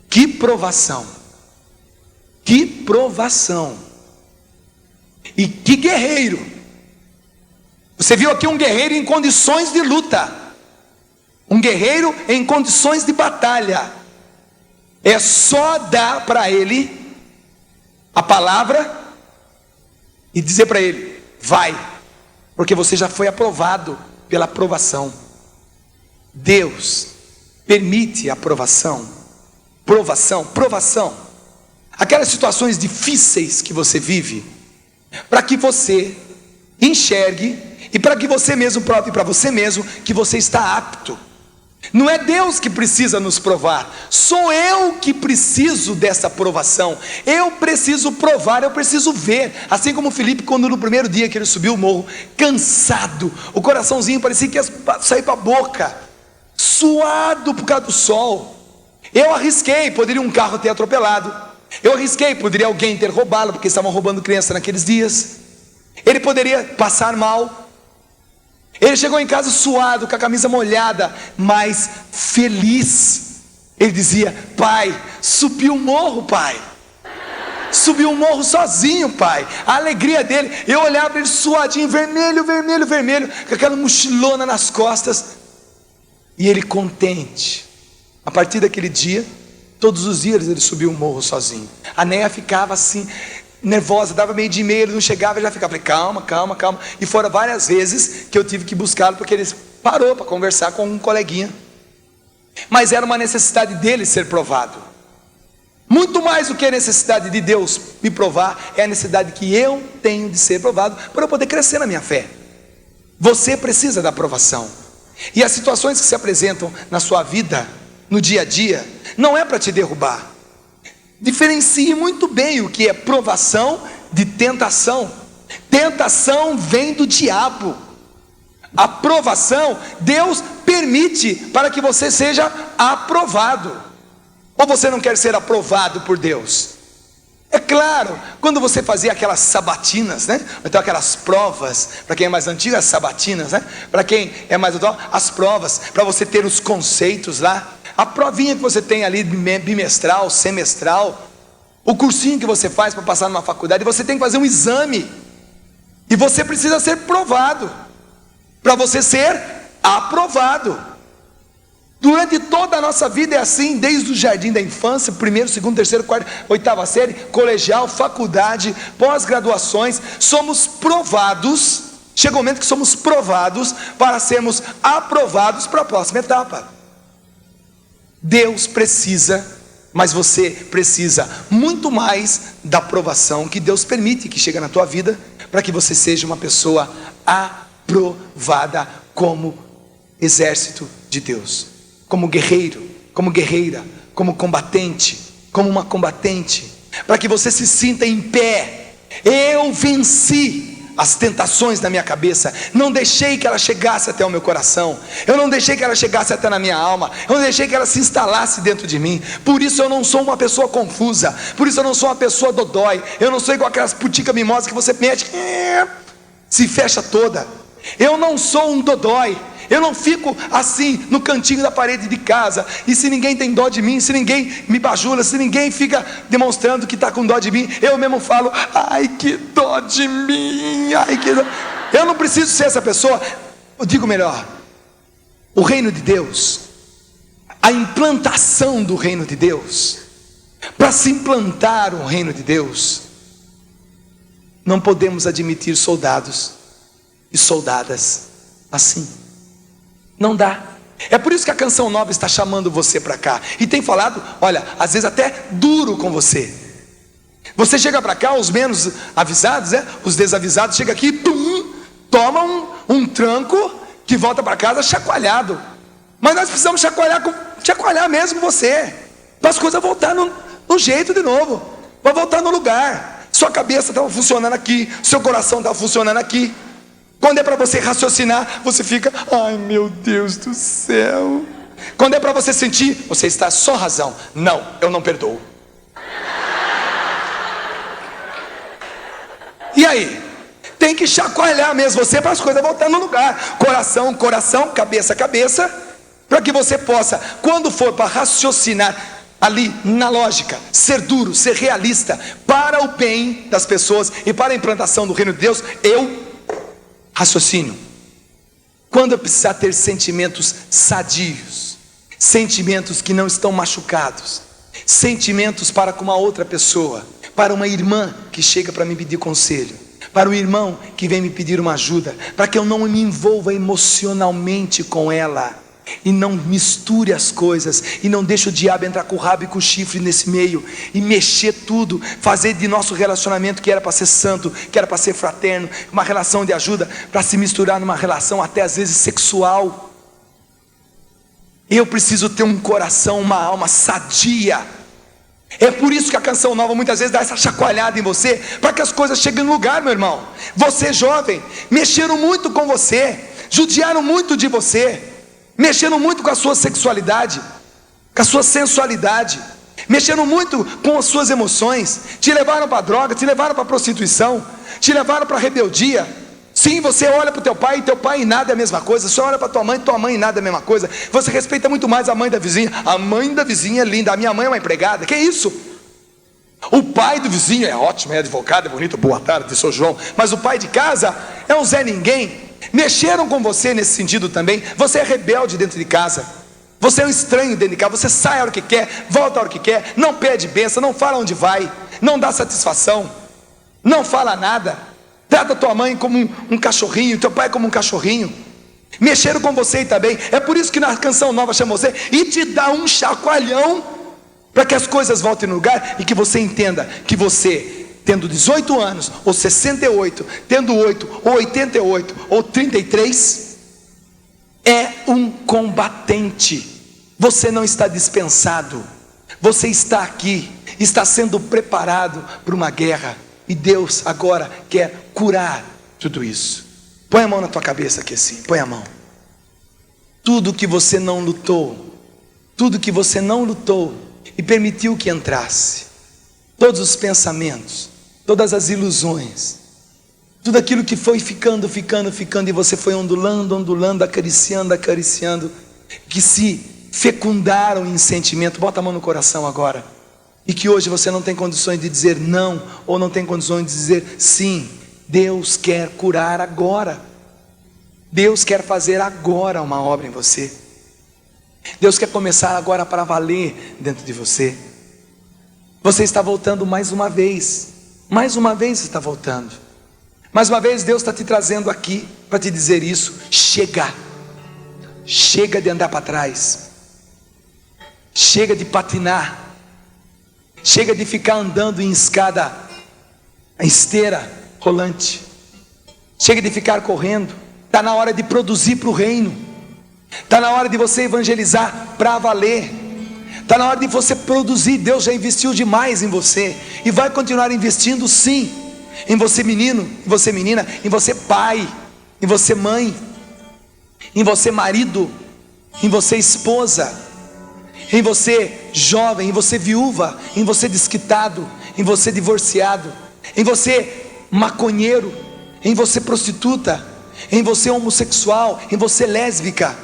Que provação! Que provação! E que guerreiro! Você viu aqui um guerreiro em condições de luta. Um guerreiro em condições de batalha. É só dar para ele a palavra e dizer para ele, vai, porque você já foi aprovado pela aprovação. Deus permite a aprovação. Provação. Aquelas situações difíceis que você vive, para que você enxergue e para que você mesmo prove para você mesmo que você está apto. Não é Deus que precisa nos provar, sou eu que preciso dessa provação. Eu preciso provar, eu preciso ver. Assim como Felipe, quando no primeiro dia que ele subiu o morro, cansado, o coraçãozinho parecia que ia sair para a boca, suado por causa do sol. Eu arrisquei, poderia um carro ter atropelado. Eu arrisquei, poderia alguém ter roubado, porque estavam roubando criança naqueles dias. Ele poderia passar mal. Ele chegou em casa suado, com a camisa molhada, mas feliz. Ele dizia, pai, subiu o morro, pai. Subiu o morro sozinho, pai. A alegria dele, eu olhava para ele suadinho, vermelho, com aquela mochilona nas costas. E ele contente. A partir daquele dia, todos os dias ele subiu o morro sozinho. A Néia ficava assim, nervosa, dava meio de meia, ele não chegava, eu já ficava, falei, calma. E foram várias vezes que eu tive que buscá-lo, porque ele parou para conversar com um coleguinha. Mas era uma necessidade dele ser provado. Muito mais do que a necessidade de Deus me provar, é a necessidade que eu tenho de ser provado para eu poder crescer na minha fé. Você precisa da aprovação. E as situações que se apresentam na sua vida, no dia a dia, não é para te derrubar. Diferencie muito bem o que é provação de tentação. Tentação vem do diabo. A provação, Deus permite para que você seja aprovado. Ou você não quer ser aprovado por Deus? É claro, quando você fazia aquelas sabatinas, né? Então aquelas provas, para quem é mais antigo, as sabatinas, né? Para quem é mais atual, as provas, para você ter os conceitos lá. A provinha que você tem ali, bimestral, semestral, o cursinho que você faz para passar numa faculdade, você tem que fazer um exame. E você precisa ser provado, para você ser aprovado. Durante toda a nossa vida é assim, desde o jardim da infância, primeiro, segundo, terceiro, quarto, oitava série, colegial, faculdade, pós-graduações, somos provados, chega o momento que somos provados para sermos aprovados para a próxima etapa. Deus precisa, mas você precisa muito mais da aprovação que Deus permite que chegue na tua vida, para que você seja uma pessoa aprovada como exército de Deus. Como guerreiro, como guerreira, como combatente, como uma combatente, para que você se sinta em pé. Eu venci as tentações da minha cabeça, não deixei que ela chegasse até o meu coração, eu não deixei que ela chegasse até na minha alma, eu não deixei que ela se instalasse dentro de mim. Por isso eu não sou uma pessoa confusa, por isso eu não sou uma pessoa dodói, eu não sou igual aquelas puticas mimosas que você mexe, se fecha toda. Eu não sou um dodói. Eu não fico assim no cantinho da parede de casa, e se ninguém tem dó de mim, se ninguém me bajula, se ninguém fica demonstrando que está com dó de mim, eu mesmo falo, ai que dó de mim, ai que dó. Eu não preciso ser essa pessoa. Eu digo melhor, o reino de Deus, a implantação do reino de Deus, para se implantar o reino de Deus, não podemos admitir soldados e soldadas assim. Não dá. É por isso que a Canção Nova está chamando você para cá, e tem falado, olha, às vezes até duro com você. Você chega para cá, os menos avisados, os desavisados, chega aqui, pum, toma um tranco, que volta para casa chacoalhado. Mas nós precisamos chacoalhar mesmo você, para as coisas voltar no jeito de novo, para voltar no lugar. Sua cabeça estava funcionando aqui, seu coração estava funcionando aqui. Quando é para você raciocinar, você fica, ai meu Deus do céu. Quando é para você sentir, você está só razão. Não, eu não perdoo. E aí? Tem que chacoalhar mesmo você para as coisas voltar no lugar. Coração, coração, cabeça, cabeça, para que você possa, quando for para raciocinar ali na lógica, ser duro, ser realista, para o bem das pessoas e para a implantação do reino de Deus, raciocínio. Quando eu precisar ter sentimentos sadios, sentimentos que não estão machucados, sentimentos para com uma outra pessoa, para uma irmã que chega para me pedir conselho, para um irmão que vem me pedir uma ajuda, para que eu não me envolva emocionalmente com ela, e não misture as coisas, e não deixe o diabo entrar com o rabo e com o chifre nesse meio, e mexer tudo, fazer de nosso relacionamento, que era para ser santo, que era para ser fraterno, uma relação de ajuda, para se misturar numa relação até às vezes sexual. Eu preciso ter um coração, uma alma sadia. É por isso que a Canção Nova muitas vezes dá essa chacoalhada em você, para que as coisas cheguem no lugar, meu irmão. Você jovem, mexeram muito com você, judiaram muito de você, mexendo muito com a sua sexualidade, com a sua sensualidade, mexendo muito com as suas emoções, te levaram para a droga, te levaram para a prostituição, te levaram para a rebeldia. Sim, você olha para o teu pai, e teu pai e nada é a mesma coisa. Você olha para tua mãe e nada é a mesma coisa. Você respeita muito mais a mãe da vizinha. A mãe da vizinha é linda, a minha mãe é uma empregada. Que isso? O pai do vizinho é ótimo, é advogado, é bonito, boa tarde, sou João. Mas o pai de casa é um Zé Ninguém. Mexeram com você nesse sentido também. Você é rebelde dentro de casa, você é um estranho dentro de casa. Você sai a hora que quer, volta a hora que quer, não pede bênção, não fala onde vai, não dá satisfação, não fala nada, trata tua mãe como um cachorrinho, teu pai como um cachorrinho. Mexeram com você também. É por isso que na Canção Nova chama você e te dá um chacoalhão para que as coisas voltem no lugar e que você entenda que você, tendo 18 anos, ou 68, tendo 8, ou 88, ou 33, é um combatente. Você não está dispensado, você está aqui, está sendo preparado para uma guerra, e Deus agora quer curar tudo isso. Põe a mão na tua cabeça aqui assim, põe a mão. Tudo que você não lutou, tudo que você não lutou e permitiu que entrasse, todos os pensamentos, todas as ilusões, tudo aquilo que foi ficando, e você foi ondulando, acariciando, que se fecundaram em sentimento, bota a mão no coração agora, e que hoje você não tem condições de dizer não, ou não tem condições de dizer sim. Deus quer curar agora, Deus quer fazer agora uma obra em você, Deus quer começar agora para valer dentro de você. Você está voltando mais uma vez está voltando, mais uma vez Deus está te trazendo aqui para te dizer isso. Chega de andar para trás, chega de patinar, chega de ficar andando em esteira rolante, chega de ficar correndo. Está na hora de produzir para o reino, está na hora de você evangelizar para valer, está na hora de você produzir. Deus já investiu demais em você e vai continuar investindo sim, em você menino, em você menina, em você pai, em você mãe, em você marido, em você esposa, em você jovem, em você viúva, em você desquitado, em você divorciado, em você maconheiro, em você prostituta, em você homossexual, em você lésbica.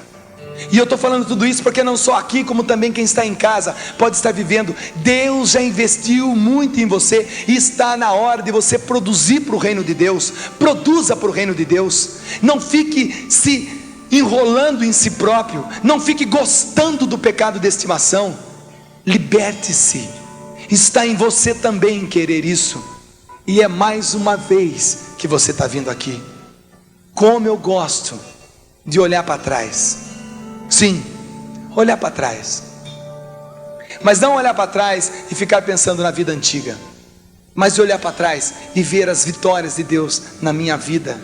E eu estou falando tudo isso porque não só aqui, como também quem está em casa pode estar vivendo. Deus já investiu muito em você e está na hora de você produzir para o reino de Deus. Produza para o reino de Deus. Não fique se enrolando em si próprio, não fique gostando do pecado de estimação. Liberte-se. Está em você também querer isso. E é mais uma vez que você está vindo aqui. Como eu gosto de olhar para trás. Sim, olhar para trás, mas não olhar para trás e ficar pensando na vida antiga, mas olhar para trás e ver as vitórias de Deus na minha vida.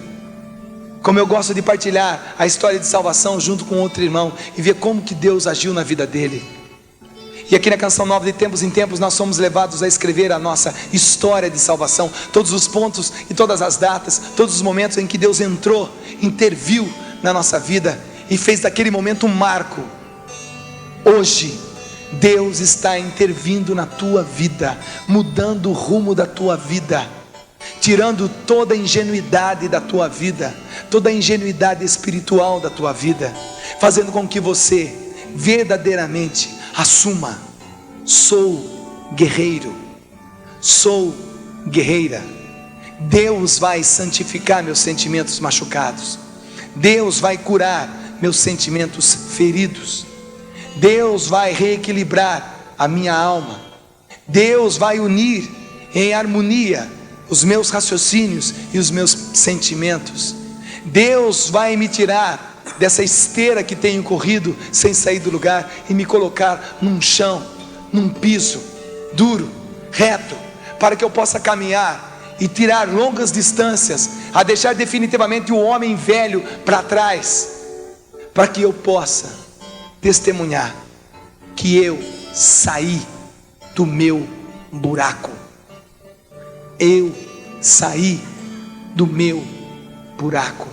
Como eu gosto de partilhar a história de salvação junto com outro irmão e ver como que Deus agiu na vida dele. E aqui na Canção Nova, de tempos em tempos, nós somos levados a escrever a nossa história de salvação, todos os pontos e todas as datas, todos os momentos em que Deus entrou, interviu na nossa vida e fez daquele momento um marco. Hoje Deus está intervindo na tua vida, mudando o rumo da tua vida, tirando toda a ingenuidade da tua vida, toda a ingenuidade espiritual da tua vida, fazendo com que você verdadeiramente assuma: sou guerreiro, sou guerreira. Deus vai santificar meus sentimentos machucados, Deus vai curar meus sentimentos feridos, Deus vai reequilibrar a minha alma, Deus vai unir em harmonia os meus raciocínios e os meus sentimentos. Deus vai me tirar dessa esteira que tenho corrido sem sair do lugar e me colocar num chão, num piso duro, reto, para que eu possa caminhar e tirar longas distâncias, a deixar definitivamente o homem velho para trás, para que eu possa testemunhar que eu saí do meu buraco. Eu saí do meu buraco.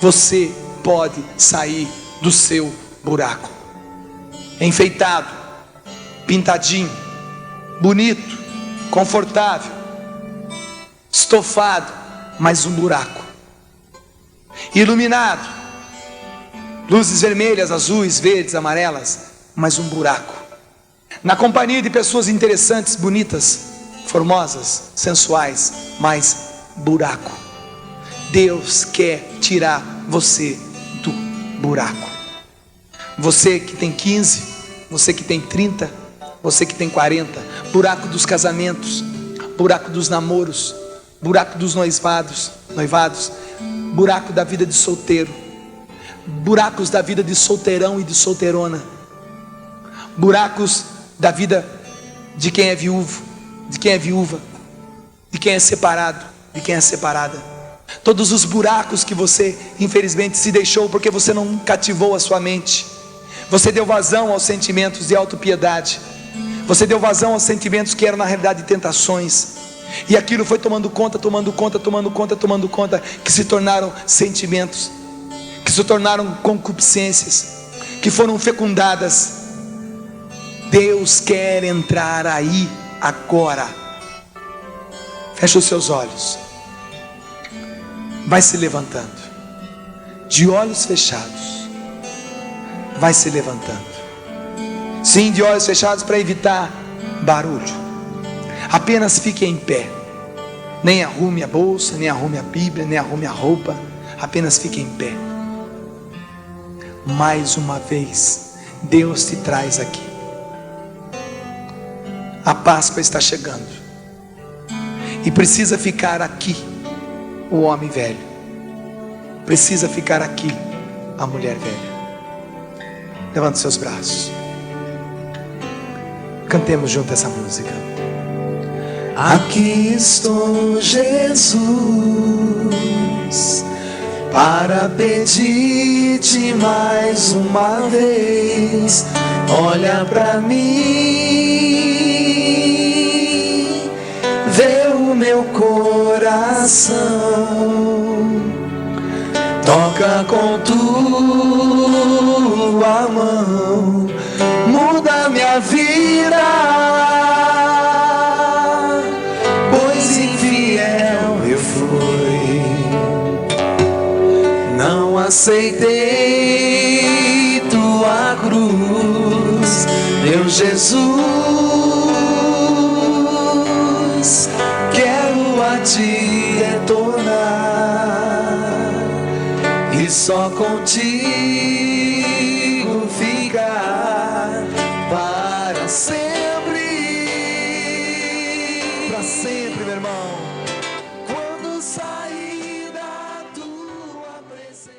Você pode sair do seu buraco, enfeitado, pintadinho, bonito, confortável, estofado, mas um buraco, iluminado, luzes vermelhas, azuis, verdes, amarelas, mas um buraco, na companhia de pessoas interessantes, bonitas, formosas, sensuais, mas buraco. Deus quer tirar você do buraco. Você que tem 15, você que tem 30, você que tem 40, buraco dos casamentos, buraco dos namoros, buraco dos noivados, buraco da vida de solteiro, buracos da vida de solteirão e de solteirona, buracos da vida de quem é viúvo, de quem é viúva, de quem é separado, de quem é separada. Todos os buracos que você infelizmente se deixou porque você não cativou a sua mente. Você deu vazão aos sentimentos de autopiedade. Você deu vazão aos sentimentos que eram na realidade tentações. E aquilo foi tomando conta, que se tornaram sentimentos, que se tornaram concupiscências, que foram fecundadas. Deus quer entrar aí agora. Fecha os seus olhos. Vai se levantando. De olhos fechados. Vai se levantando. Sim, de olhos fechados para evitar barulho. Apenas fique em pé. Nem arrume a bolsa, nem arrume a Bíblia, nem arrume a roupa. Apenas fique em pé. Mais uma vez, Deus te traz aqui. A Páscoa está chegando. E precisa ficar aqui o homem velho. Precisa ficar aqui a mulher velha. Levante seus braços. Cantemos junto essa música. Aqui estou, Jesus, para pedir-te mais uma vez. Olha para mim, vê o meu coração, toca com tua mão, muda minha vida. Aceitei tua cruz, meu Jesus. Quero a ti retornar e só contigo ficar para sempre, meu irmão. Quando sair da tua presença.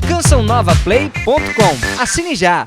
CançãoNovaPlay.com. Assine já!